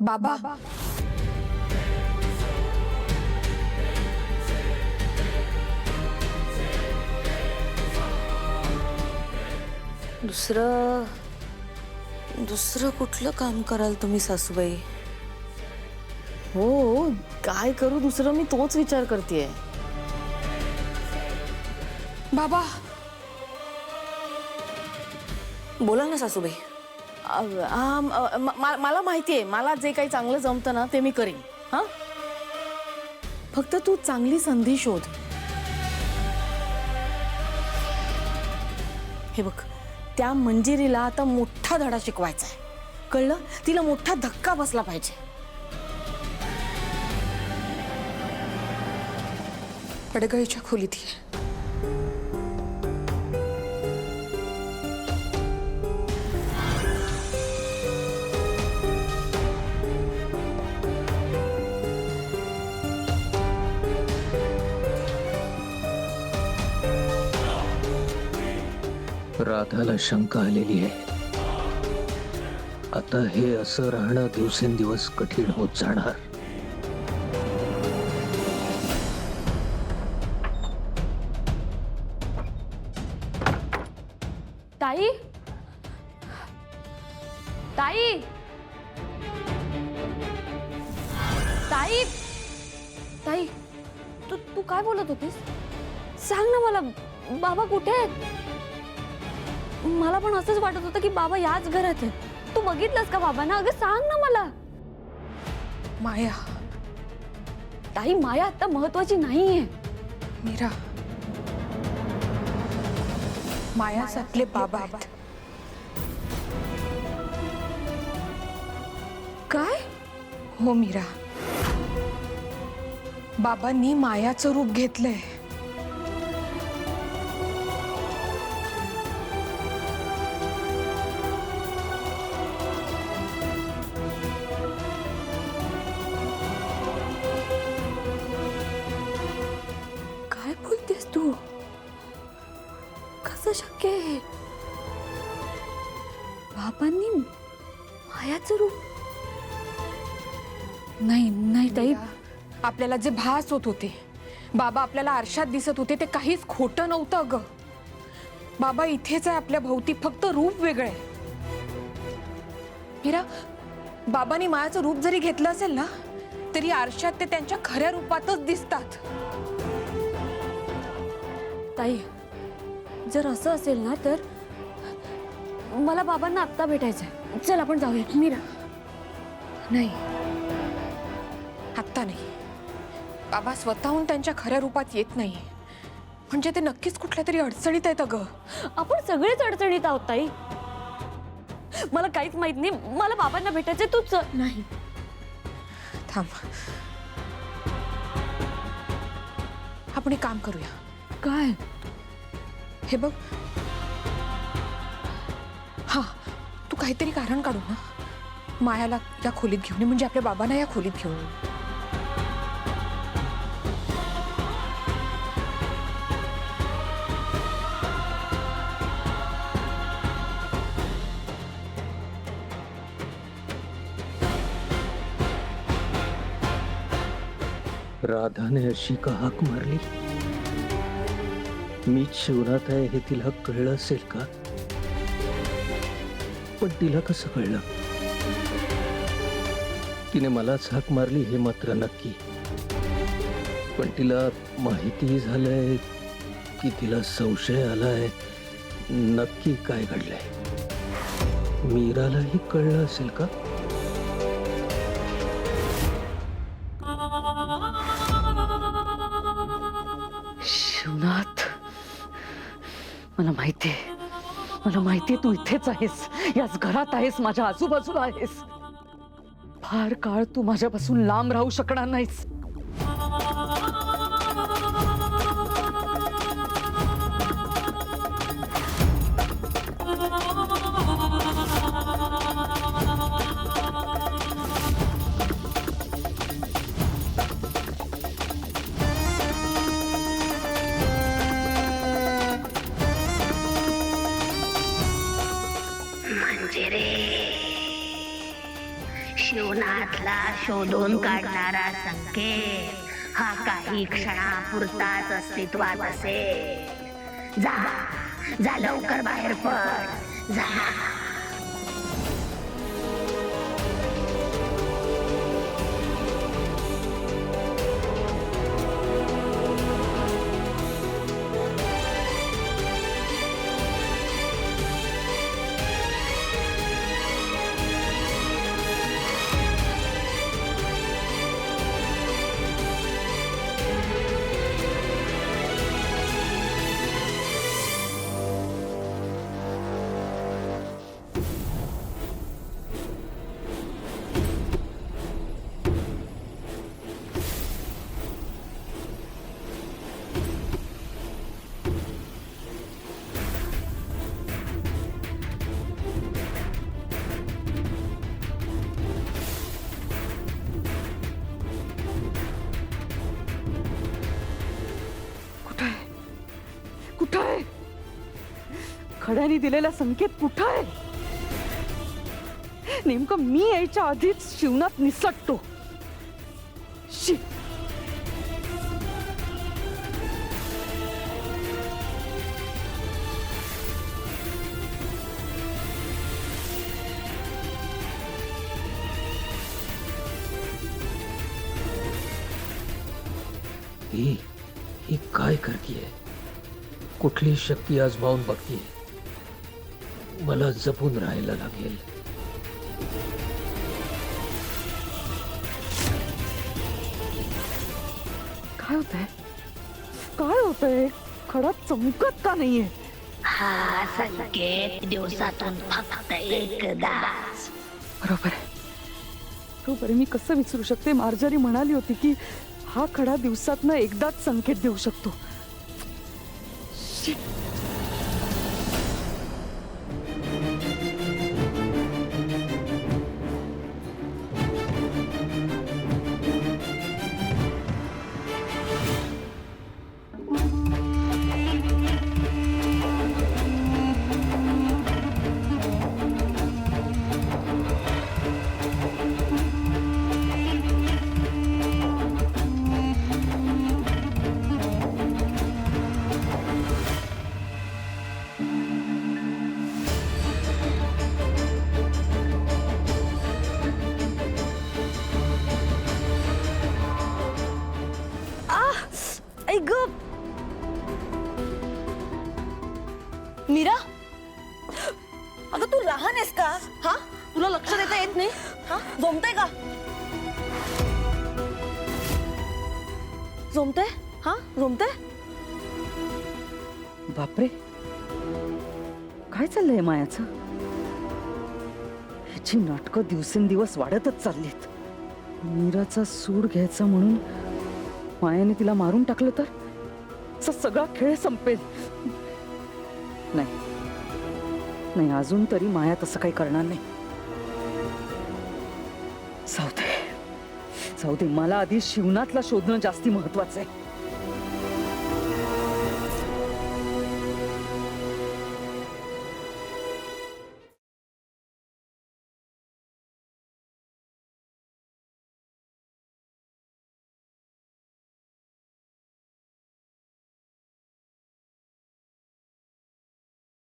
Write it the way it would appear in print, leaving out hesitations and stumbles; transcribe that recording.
बाबा दुसरं कुठलं काम कराल तुम्ही सासूबाई? हो काय करू दुसरं, मी तोच विचार करतेय. बाबा बोला ना सासूबाई. मला माहितीये, मला जे काही चांगलं जमतं ना ते मी करीन. हा, फक्त तू चांगली संधी शोध. हे बघ, त्या मंजिरीला आता मोठा धडा शिकवायचा आहे, कळलं? तिला मोठा धक्का बसला पाहिजे. पडगळीच्या खोलीत ये. राधाला शंका आलेली आहे. आता हे असं राहणं दिवसेंदिवस कठीण होत जाणार. ताई, ताई, ताई, ताई, तू काय बोलत होतीस? सांग ना मला, बाबा कुठे आहेत? मला पण असंच वाटत होतं की बाबा याच घरात आहेत. तू बघितलंस का बाबांना? अगं सांग ना मला. माया, ताई, माया आता महत्वाची नाहीये. मीरा, मायाच आपले बाबा आहेत. काय? हो मीरा, बाबांनी मायाचं रूप घेतलंय. काय बोलतेस तू? कसं शक्य आहे? बाबांनी मायाचं रूप? नाही ताई, मीरा, आपल्याला जे भास होत होते, बाबा आपल्याला आरशात दिसत होते, ते काहीच खोटं नव्हतं. अगं, बाबा इथेच आहे आपल्या भोवती, फक्त रूप वेगळं आहे. मीरा, बाबांनी मायाचं रूप जरी घेतलं असेल ना, तरी आरशात ते त्यांच्या खऱ्या रूपातच दिसतात. ताई, जर असं असेल ना तर मला बाबांना आत्ता भेटायचंय. चल आपण जाऊया. मीरा, नाही, आत्ता नाही. बाबा स्वतःहून त्यांच्या खऱ्या रूपात येत नाही, म्हणजे ते नक्कीच कुठल्या तरी अडचणीत आहेत. अगं, आपण सगळेच अडचणीत आहोत ताई. मला काहीच माहित नाही, मला बाबांना भेटायचंय. तू चल. नाही, थांब. आपण एक काम करूया. काय? हे बघ, हा, तू काहीतरी कारण काढू ना, मायाला या खोलीत घेऊन ये, म्हणजे आपल्या बाबांना या खोलीत घेऊन ये. राधाने अशी का हाक मारली? मीच शिवरात आहे हे तिला कळलं असेल का? पण तिला कसं कळलं? तिने मलाच हाक मारली हे मात्र नक्की. पण तिला माहिती झालंय की तिला संशय आलाय. नक्की काय घडलंय? मीरालाही कळलं असेल का? शिवनाथ, मला माहितीये तू इथेच आहेस, याच घरात आहेस, माझ्या आजूबाजूला आहेस. फार काळ तू माझ्यापासून लांब राहू शकणार नाहीस. शिवनाथ शिवनाथला शोधून काढणारा संकेत हा काही क्षणापुरताच अस्तित्वात असेल. जा जा लवकर बाहेर पड जा. कुठं आहे? खड्याने दिलेला संकेत कुठं आहे? नेमकं मी यायच्या आधीच शिवनाथ निसटतो. शी. ही काय करतीये? कुठली शक्ती आजमावून बघतीये? मला जपून राहायला लागेल. काय होतंय? काय होतंय? खडा चमकत का नाहीये? हा संकेत दिवसातून फक्त एकदाच. बरोबर आहे. बरोबर आहे. मी कसं विसरू शकते? मार्जारी म्हणाली होती की हा खडा दिवसातनं एकदाच संकेत देऊ शकतो. Shit. ऐक मीरा, अगं तू लहान आहेस का? हा, तुला लक्ष देता येत नाही? हा, जमतंय का? जमतंय? हा, जमतंय? बापरे, काय चाललंय मायाचं? ह्याची नाटकं दिवसेंदिवस वाढतच चाललीत. मीराचा सूड घ्यायचा म्हणून मायाने तिला मारून टाकलं तर सगळा खेळ संपेल. नाही नाही, अजून तरी माया तसं काही करणार नाही. जाऊ दे, मला आधी शिवनाथला शोधणं जास्ती महत्वाचं आहे.